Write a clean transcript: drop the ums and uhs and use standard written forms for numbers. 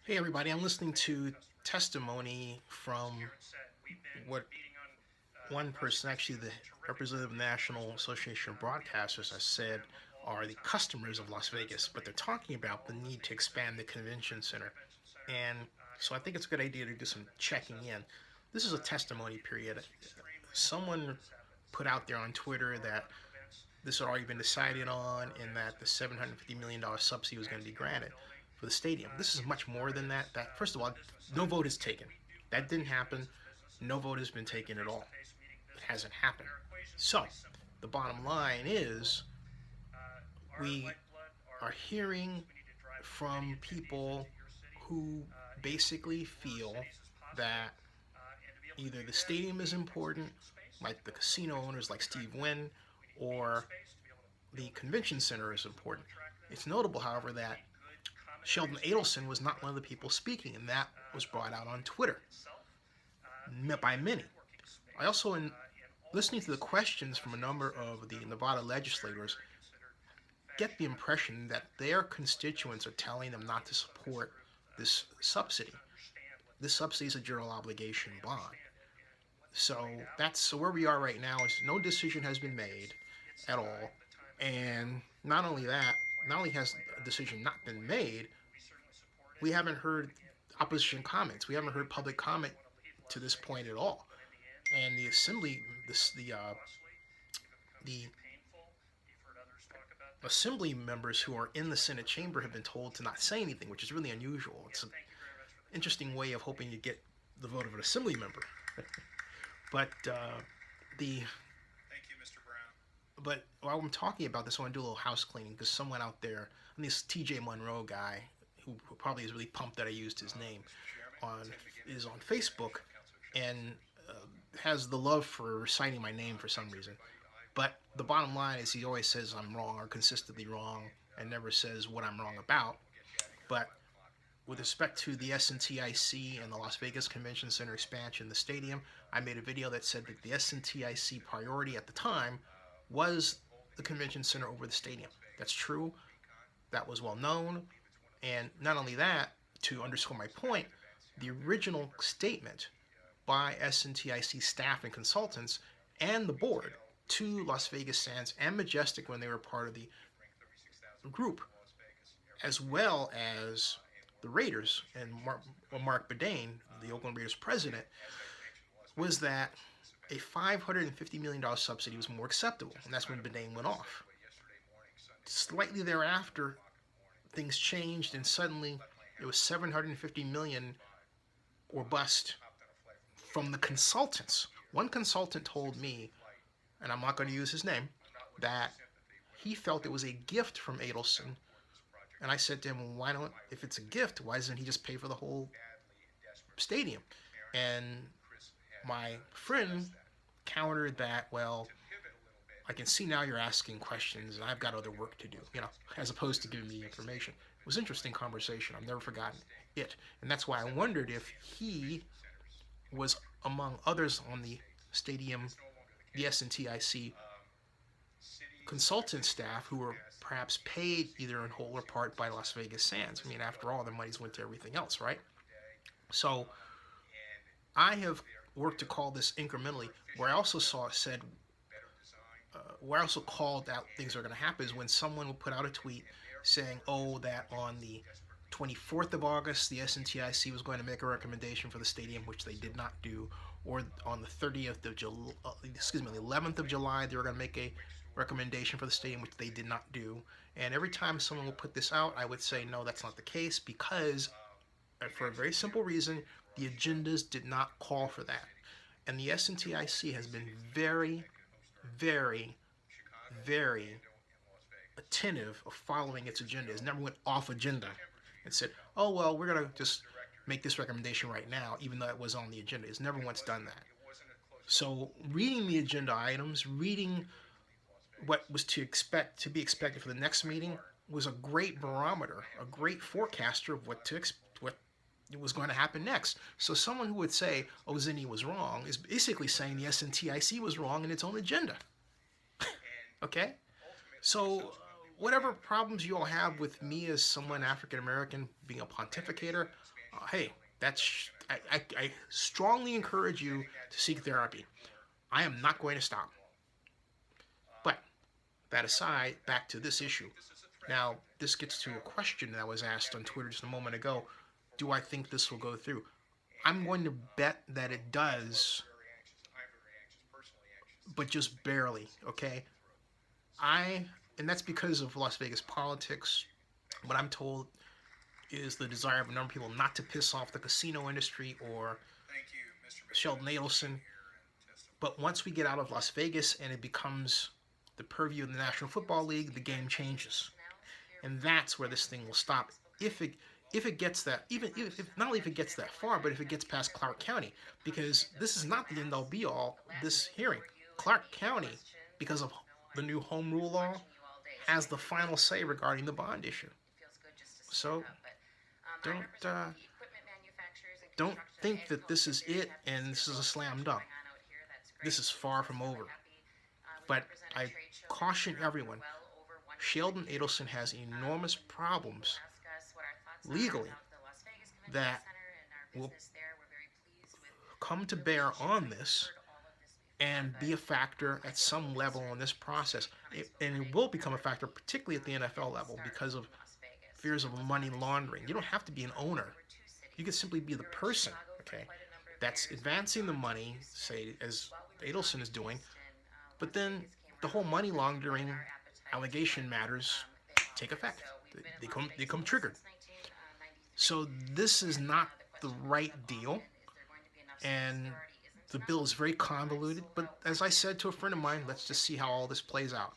Hey everybody, I'm listening to testimony from what one person, actually the representative of the National Association of Broadcasters, has said are the customers of Las Vegas, but they're talking about the need to expand the convention center. And so I think it's a good idea to do some checking in. This is a testimony period. Someone put out there on Twitter that this had already been decided on and that the $750 million subsidy was going to be granted for the stadium. This is much more than that. That first of all, no vote is taken. That didn't happen. No vote has been taken at all. It hasn't happened. So the bottom line is we are hearing from people who basically feel that either the stadium is important, like the casino owners like Steve Wynn, or the convention center is important. It's notable, however, that Sheldon Adelson was not one of the people speaking, and that was brought out on Twitter by many. I also, in listening to the questions from a number of the Nevada legislators, get the impression that their constituents are telling them not to support this subsidy. This subsidy is a general obligation bond. So where we are right now is no decision has been made at all, and not only that, not only has a decision not been made, we haven't heard opposition comments. We haven't heard public comment to this point at all. And the assembly, the assembly members who are in the Senate chamber have been told to not say anything, which is really unusual. It's an interesting way of hoping you get the vote of an assembly member. But the but while I'm talking about this, I want to do a little house cleaning because someone out there, and this TJ Monroe guy, who probably is really pumped that I used his name, on is on Facebook, and uh, has the love for reciting my name for some reason. But the bottom line is he always says I'm wrong or consistently wrong and never says what I'm wrong about. But with respect to the SNTIC and the Las Vegas Convention Center expansion, the stadium, I made a video that said that the SNTIC priority at the time was the convention center over the stadium. That's true. That was well known. And not only that, to underscore my point, the original statement by SNTIC staff and consultants and the board to Las Vegas Sands and Majestic when they were part of the group, as well as the Raiders and Mark Bedane, the Oakland Raiders president, was that a $550 million subsidy was more acceptable, and that's when Bedane went off. Slightly thereafter, things changed, and suddenly it was $750 million or bust from the consultants. One consultant told me, and I'm not going to use his name, that he felt it was a gift from Adelson. And I said to him, well, why don't, if it's a gift, why doesn't he just pay for the whole stadium? And my friend countered that, well, I can see now you're asking questions and I've got other work to do, as opposed to giving me information. It was an interesting conversation. I've never forgotten it. And that's why I wondered if he was among others on the stadium, the SNTIC consultant staff who were perhaps paid either in whole or part by Las Vegas Sands. I mean, after all, their monies went to everything else, right? So I have worked to call this incrementally. Where I also where I also called out things are going to happen is when someone will put out a tweet saying, oh, that on the 24th of August, the SNTIC was going to make a recommendation for the stadium, which they did not do, or on the 30th of July, the 11th of July, they were going to make a recommendation for the stadium, which they did not do. And every time someone will put this out, I would say, no, that's not the case, because for a very simple reason, the agendas did not call for that. And the SNTIC has been very, very, very attentive of following its agenda. It never went off agenda and said, oh, well, we're going to just make this recommendation right now, even though it was on the agenda. It's never once done that. So reading the agenda items, reading what was to be expected for the next meeting was a great barometer, a great forecaster of what was going to happen next. So someone who would say, oh, Zinni was wrong, is basically saying the SNTIC was wrong in its own agenda. Okay? So whatever problems you all have with me as someone African American being a pontificator, hey, I strongly encourage you to seek therapy. I am not going to stop. But that aside, back to this issue. Now, this gets to a question that was asked on Twitter just a moment ago. Do I think this will go through? I'm going to bet that it does, but just barely, okay? And that's because of Las Vegas politics. What I'm told is the desire of a number of people not to piss off the casino industry or Sheldon Adelson. But once we get out of Las Vegas and it becomes the purview of the National Football League, the game changes. And that's where this thing will stop. If it gets that, even if not only if it gets that far, but if it gets past Clark County, because this is not the end all be all. This hearing, Clark County, because of the new home rule law, has the final say regarding the bond issue. So don't think that this is it and this is a slam dunk. This is far from over. But I caution everyone, Sheldon Adelson has enormous problems legally that will come to bear on this and be a factor at some level in this process. And it will become a factor particularly at the NFL level because of fears of money laundering. You don't have to be an owner. You can simply be the person, okay, that's advancing the money, say, as Adelson is doing, but then the whole money laundering allegation matters take effect. They come triggered. So this is not the right deal, and the bill is very convoluted, but as I said to a friend of mine, let's just see how all this plays out.